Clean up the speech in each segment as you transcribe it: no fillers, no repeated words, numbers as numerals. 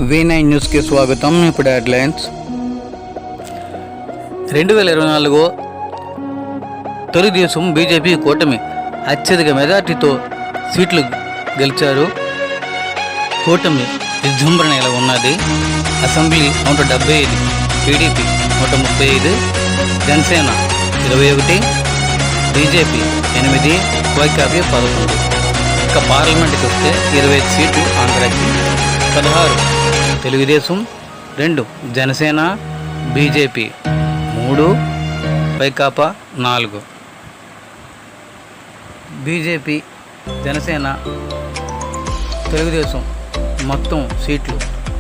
V9 న్యూస్కి స్వాగతం. ఇప్పుడు హెడ్లైన్స్. 2024 తెలుగుదేశం బీజేపీ కూటమి అత్యధిక మెజార్టీతో సీట్లు గెలిచారు. కూటమి విజృంభణ ఇలా ఉన్నది. Assembly 175, TDP 135, Janasena 21, BJP 8, వైకాపీ 11. ఇక పార్లమెంట్కి వస్తే 25 సీట్లు ఆంధ్రాకి, 16 తెలుగుదేశం, 2 జనసేన, బీజేపీ 3, వైకాపా 4. బీజేపీ, జనసేన, తెలుగుదేశం మొత్తం సీట్లు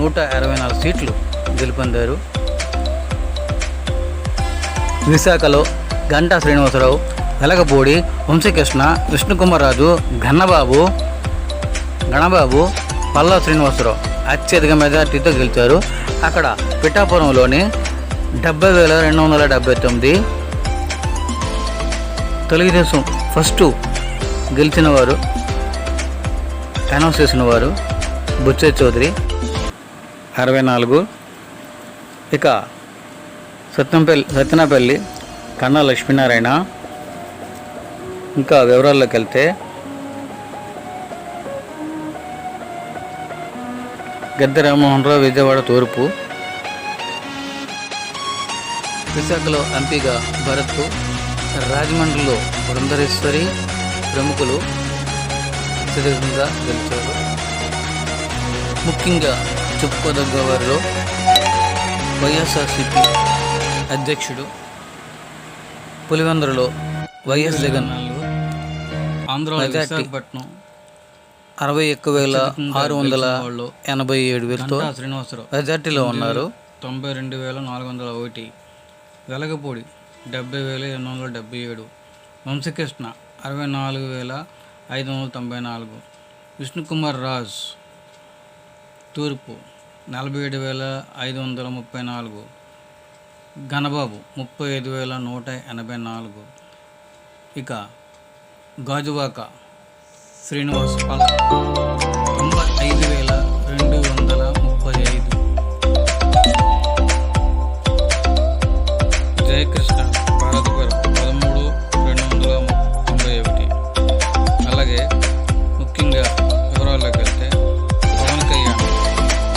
124 సీట్లు గెలుపొందారు. విశాఖలో గంటా శ్రీనివాసరావు, వెలగపూడి వంశీకృష్ణ, విష్ణుకుమార్రాజు, గణబాబు, పల్లా శ్రీనివాసరావు అత్యధిక మెజార్టీతో గెలిచారు. అక్కడ పిఠాపురంలోని 70,279. తెలుగుదేశం ఫస్ట్ గెలిచిన వారు, అనౌన్స్ చేసిన వారు బుచ్చే చౌదరి 64. ఇక సత్తెనపల్లి కన్నా లక్ష్మీనారాయణ. ఇంకా వివరాల్లోకి వెళ్తే గద్దె రామ్మోహన్ రావు విజయవాడ తూర్పు. విశాఖలో ఎంపీగా భరత్, రాజమండ్రిలో బృందరేశ్వరి ప్రముఖులు అత్యధికంగా గెలిచారు. ముఖ్యంగా చెప్పుకోదగ్గ వారిలో వైఎస్ఆర్సీపీ అధ్యక్షుడు పులివెందులలో వైఎస్ జగన్ ఆంధ్ర విశాఖపట్నం 61,687 శ్రీనివాసరావు మెజార్టీలో ఉన్నారు. 92,401. వెలగపూడి 70,877. వంశీకృష్ణ 64,594. విష్ణుకుమార్ రాజ్ తూర్పు 47,534. గణబాబు 35,184. ఇక గాజువాక శ్రీనివాస్ 95,235. జయకృష్ణ భారతపురం 13,291. అలాగే ముఖ్యంగా వివరాల్లోకి వెళ్తే పవన్ కళ్యాణ్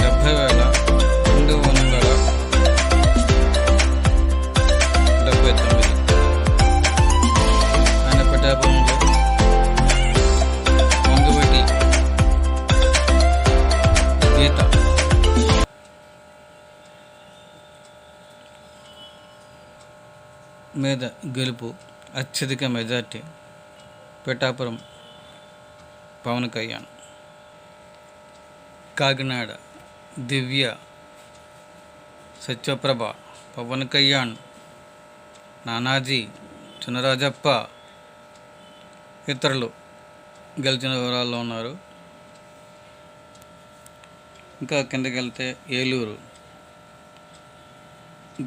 70,279. ఆయన పిఠాపురంలో వంగవటి గీత మీద గెలుపు అత్యధిక మెజార్టీ పిఠాపురం పవన్ కళ్యాణ్. కాకినాడ దివ్య, సత్యప్రభ, పవన్ కళ్యాణ్, నానాజీ, చినరాజప్ప ఇతరులు గెలిచిన వివరాల్లో ఉన్నారు. ఇంకా కిందకి వెళ్తే ఏలూరు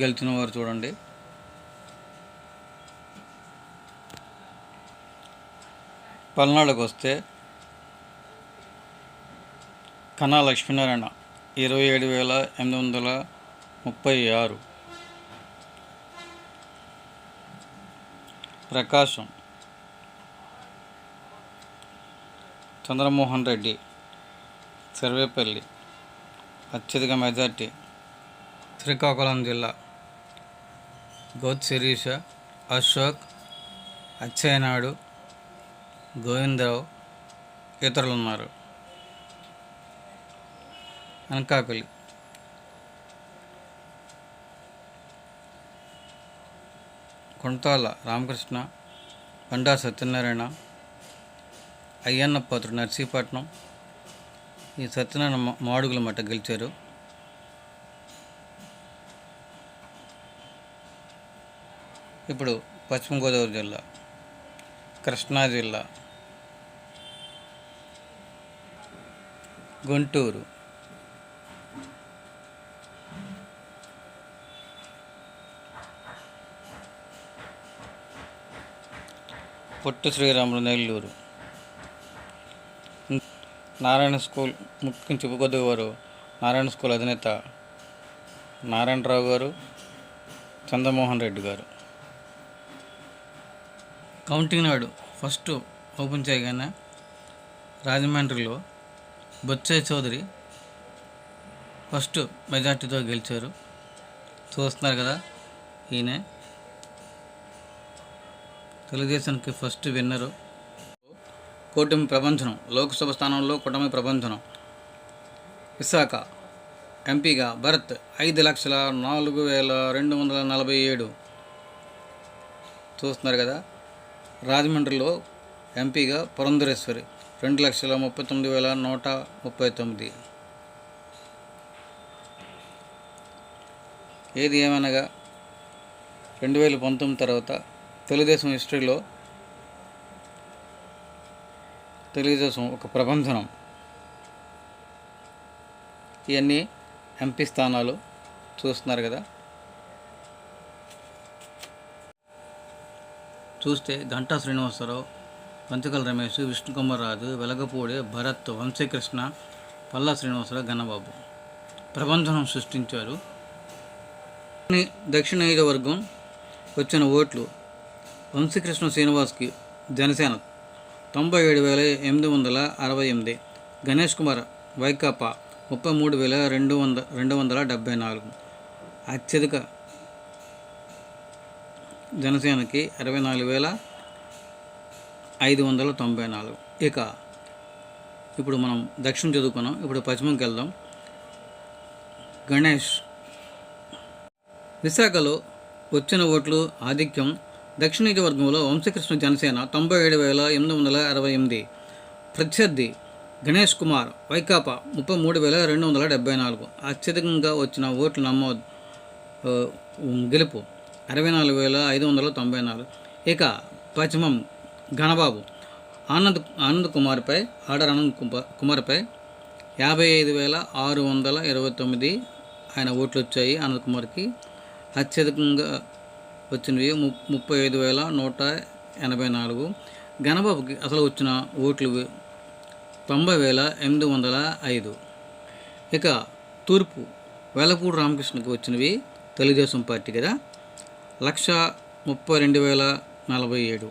గెలిచిన వారు చూడండి. పల్నాడుకు వస్తే కన్నా లక్ష్మీనారాయణ 27,836. ప్రకాశం చంద్రమోహన్ రెడ్డి సర్వేపల్లి అత్యధిక మెజార్టీ. శ్రీకాకుళం జిల్లా గౌత్ శిరీష, అశోక్, అచ్చెన్నాయుడు, గోవిందరావు ఇతరులు ఉన్నారు. అనకాపల్లి కొంతాల రామకృష్ణ, బండా సత్యనారాయణ, అయ్యన్న పాత్రుడు నర్సీపట్నం. ఈ సత్యనారాయణ మాడుగుల మట్ట గెలిచారు. ఇప్పుడు పశ్చిమ గోదావరి జిల్లా, కృష్ణా జిల్లా, గుంటూరు, పొట్టి శ్రీరాములు నెల్లూరు, నారాయణ స్కూల్ ముఖ్యం చెప్పుకోదవారు నారాయణ స్కూల్ అధినేత నారాయణరావు గారు, చంద్రమోహన్ రెడ్డి గారు. కౌంటింగ్ నాడు ఫస్ట్ ఓపెన్ చేయగానే రాజమండ్రిలో బొత్స చౌదరి ఫస్ట్ మెజార్టీతో గెలిచారు. చూస్తున్నారు కదా, ఈయనే తెలుగుదేశానికి ఫస్ట్ విన్నరు. కూటమి ప్రభంజనం, లోక్సభ స్థానంలో కూటమి ప్రభంజనం. విశాఖ ఎంపీగా భరత్ 5,04,247. చూస్తున్నారు కదా. రాజమండ్రిలో ఎంపీగా పురంధరేశ్వరి 2,39,139. ఏది ఏమనగా 2019 తర్వాత తెలుగుదేశం హిస్టరీలో తెలుగుదేశం ఒక ప్రభంజనం. ఇవన్నీ ఎంపీ స్థానాలు చూస్తున్నారు కదా. చూస్తే గంటా శ్రీనివాసరావు, పంచకల రమేష్, విష్ణుకుమార్ రాజు, వెలగపూడి భరత్, వంశీకృష్ణ, పల్లా శ్రీనివాసరావు, గన్నబాబు ప్రభంజనం సృష్టించారు. దక్షిణ నియోజకవర్గం వచ్చిన ఓట్లు వంశీకృష్ణ శ్రీనివాస్కి జనసేన 97,868, గణేష్ కుమార్ వైకాపా 33,274. అత్యధిక జనసేనకి 24,594. ఇక ఇప్పుడు మనం దక్షిణం చదువుకున్నాం, ఇప్పుడు పశ్చిమంకి వెళ్దాం. గణేష్ విశాఖలో వచ్చిన ఓట్లు ఆధిక్యం. దక్షిణ నియోజకవర్గంలో వంశీకృష్ణ జనసేన 97,868. ప్రత్యర్థి గణేష్ కుమార్ వైకాపా 33,274. అత్యధికంగా వచ్చిన ఓట్లు నమోదు గెలుపు 64,594. ఇక పశ్చిమం గణబాబు ఆనంద్ కుమార్పై ఆర్డర్ ఆనంద్ కుమార్పై 55,629 ఆయన ఓట్లు వచ్చాయి. ఆనంద్ కుమార్కి అత్యధికంగా వచ్చినవి 35,184. గణబాబుకి అసలు వచ్చిన ఓట్లు 90,805. ఇక తూర్పు వెలపూడి రామకృష్ణకి వచ్చినవి తెలుగుదేశం పార్టీ కదా 132,047.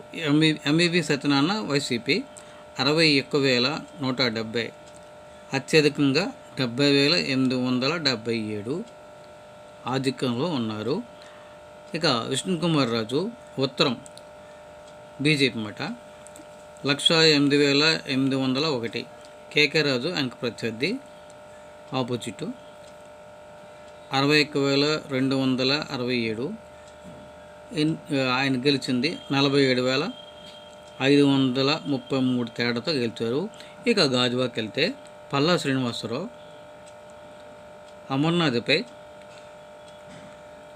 ఎంబీబీ సత్యనారాయణ వైసీపీ 61,170. అత్యధికంగా 70,877 ఆధిక్యంలో ఉన్నారు. ఇక విష్ణుకుమార్ రాజు ఉత్తరం బీజేపీ మాట 108,801. కేకే రాజు ఆయనకు ప్రత్యర్థి ఆపోజిట్ 61,267. ఆయన గెలిచింది 47,533 తేడాతో గెలిచారు. ఇక గాజువాకి వెళ్తే పల్లా శ్రీనివాసరావు అమర్నాథ్పై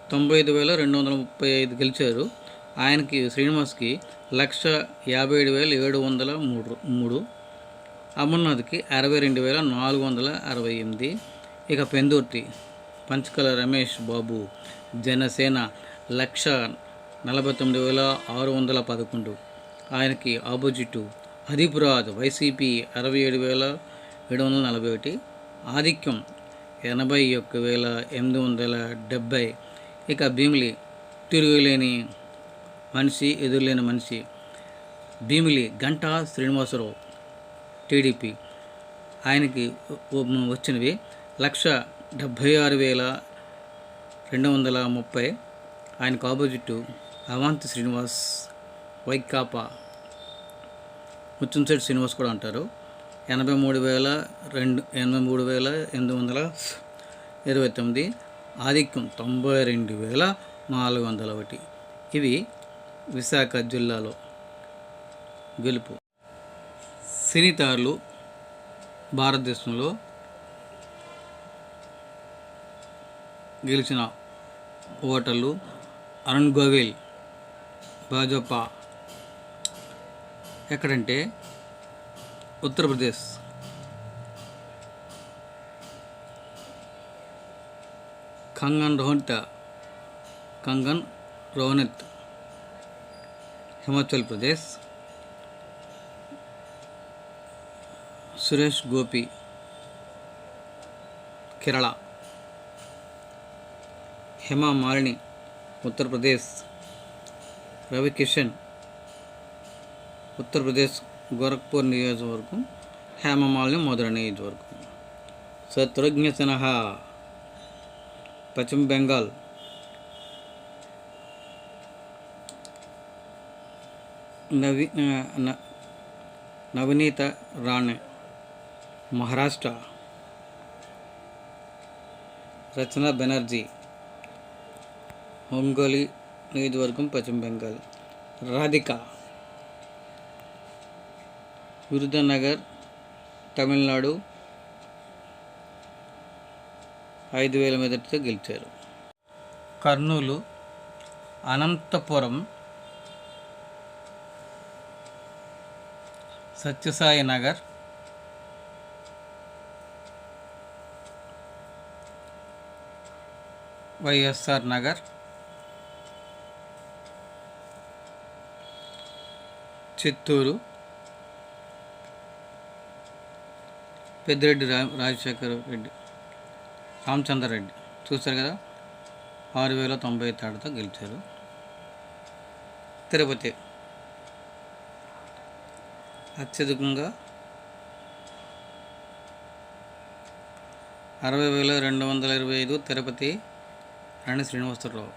95,235 గెలిచారు. ఆయనకి శ్రీనివాస్కి 1,57,703. అమర్నాథ్కి 62,468. ఇక పెందుర్తి పంచకల రమేష్ బాబు జనసేన 1,49,611. ఆయనకి ఆపోజిట్ హరిపురాజ్ వైసీపీ 67,741. ఆధిక్యం 81,870. ఇక భీమిలి తిరుగులేని మనిషి, ఎదురులేని మనిషి భీమిలి గంటా శ్రీనివాసరావు టీడీపీ. ఆయనకి వచ్చినవి 176,230. ఆయనకు ఆపోజిట్ అవంతి శ్రీనివాస్ వైకాపా, ముత్తంశెట్టి శ్రీనివాస్ కూడా అంటారు 83,829. ఆధిక్యం 92,401. ఇవి విశాఖ జిల్లాలో గెలుపు. సినీతారులు భారతదేశంలో గెలిచిన ఓటర్లు అరుణ్ గోవిల్ భాజపా ఎక్కడంటే ఉత్తరప్రదేశ్. కంగన్ రౌనత్ హిమాచల్ ప్రదేశ్. సురేష్ గోపి కేరళ. హేమా మాలిని ఉత్తరప్రదేశ్. రవి కిషన్ ఉత్తరప్రదేశ్ గోరఖ్పూర్ నియోజకవర్గం. హేమమాలిని మధుర నియోజకవర్గం. శత్రుఘ్న సిన్హా పశ్చిమ బెంగాల్. నవనీత రాణే మహారాష్ట్ర. రచన బెనర్జీ ఒంగోలి నియోజకవర్గం పశ్చిమ బెంగాల్. రాధిక విరుధనగర్ తమిళనాడు 5,000 మెజార్టీతో గెలిచారు. కర్నూలు, అనంతపురం, సత్యసాయి నగర్, వైఎస్ఆర్ నగర్, చిత్తూరు, పెద్దిరెడ్డి రాజశేఖర రెడ్డి, రామచంద్రారెడ్డి. చూస్తారు కదా, 6,090 తేడాతో గెలిచారు. తిరుపతి అత్యధికంగా 60,225 తిరుపతి రాణి శ్రీనివాసరావు.